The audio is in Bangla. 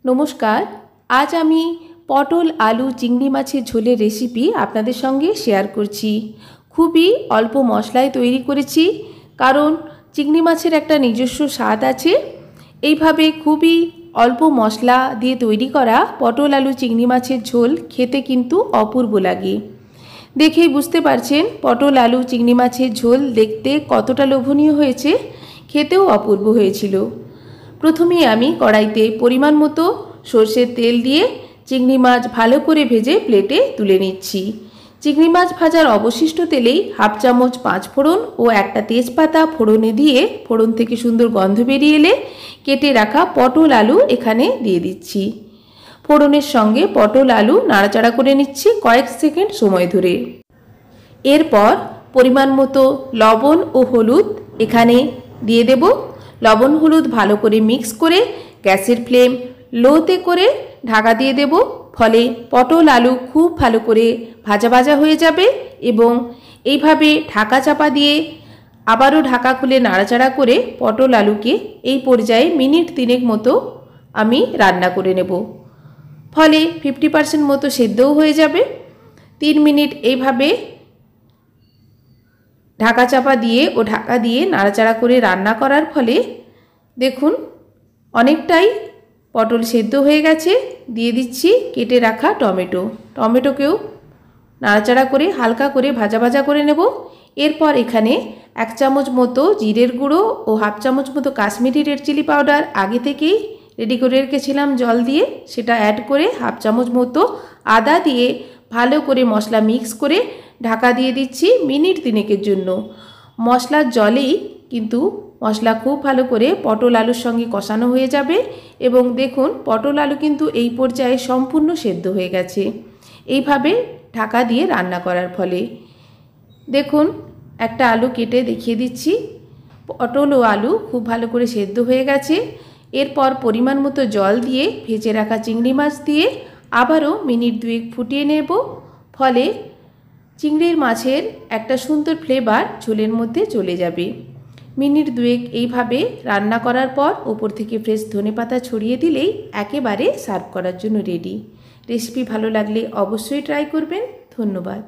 নমস্কার। আজ আমি পটল আলু চিংড়ি মাছের ঝোলের রেসিপি আপনাদের সঙ্গে শেয়ার করছি। খুবই অল্প মশলায় তৈরি করেছি, কারণ চিংড়ি মাছের একটা নিজস্ব স্বাদ আছে। এইভাবে খুবই অল্প মশলা দিয়ে তৈরি করা পটল আলু চিংড়ি মাছের ঝোল খেতে কিন্তু অপূর্ব লাগে। দেখেই বুঝতে পারছেন পটল আলু চিংড়ি মাছের ঝোল দেখতে কতটা লোভনীয় হয়েছে, খেতেও অপূর্ব হয়েছিল। প্রথমেই আমি কড়াইতে পরিমাণ মতো সরষের তেল দিয়ে চিংড়ি মাছ ভালো করে ভেজে প্লেটে তুলে নিচ্ছি। চিংড়ি মাছ ভাজার অবশিষ্ট তেলেই হাফ চামচ পাঁচফোড়ন ও একটা তেজপাতা ফোড়নে দিয়ে ফোড়ন থেকে সুন্দর গন্ধ বেরিয়ে এলে কেটে রাখা পটল আলু এখানে দিয়ে দিচ্ছি। ফোড়নের সঙ্গে পটল আলু নাড়াচাড়া করে নিচ্ছি কয়েক সেকেন্ড সময় ধরে। এরপর পরিমাণ মতো লবণ ও হলুদ এখানে দিয়ে দেব। লবণ হলুদ ভালো করে মিক্স করে গ্যাসের ফ্লেম লোতে করে ঢাকা দিয়ে দেব। ফলে পটল আলু খুব ভালো করে ভাজা ভাজা হয়ে যাবে এবং এইভাবে ঢাকা চাপা দিয়ে আবারও ঢাকা খুলে নাড়াচাড়া করে পটল আলুকে এই পর্যায়ে মিনিট 3 মতো আমি রান্না করে নেব। ফলে 50% মতো সেদ্ধও হয়ে যাবে। 3 মিনিট এইভাবে ঢাকা চাপা দিয়ে ও ঢাকা দিয়ে নাড়াচাড়া করে রান্না করার ফলে দেখুন অনেকটাই পটল সেদ্ধ হয়ে গেছে। দিয়ে দিচ্ছি কেটে রাখা টমেটোকেও নাড়াচাড়া করে হালকা করে ভাজা ভাজা করে নেব। এরপর এখানে 1 চামচ মতো জিরের গুঁড়ো ও হাফ চামচ মতো কাশ্মীরি রেড চিলি পাউডার আগে থেকেই রেডি করে রেখেছিলাম জল দিয়ে, সেটা অ্যাড করে হাফ চামচ মতো আদা দিয়ে ভালো করে মশলা মিক্স করে ঢাকা দিয়ে দিচ্ছি মিনিট 3 জন্য। মশলার জলেই কিন্তু মশলা খুব ভালো করে পটল আলুর সঙ্গে কষানো হয়ে যাবে এবং দেখুন পটল আলু কিন্তু এই পর্যায়ে সম্পূর্ণ সেদ্ধ হয়ে গেছে এইভাবে ঢাকা দিয়ে রান্না করার ফলে। দেখুন একটা আলু কেটে দেখিয়ে দিচ্ছি। পটল ও আলু খুব ভালো করে সেদ্ধ হয়ে গেছে। এরপর পরিমাণ মতো জল দিয়ে ভেজে রাখা চিংড়ি মাছ দিয়ে আবারও মিনিট 2 ফুটিয়ে নেব। ফলে চিংড়ির মাছের একটা সুন্দর ফ্লেভার ঝোলের মধ্যে চলে যাবে। মিনিট 2 এইভাবে রান্না করার পর উপর থেকে ফ্রেশ ধনেপাতা ছড়িয়ে দিলেই একেবারে সার্ভ করার জন্য রেডি। রেসিপি ভালো লাগলে অবশ্যই ট্রাই করবেন। ধন্যবাদ।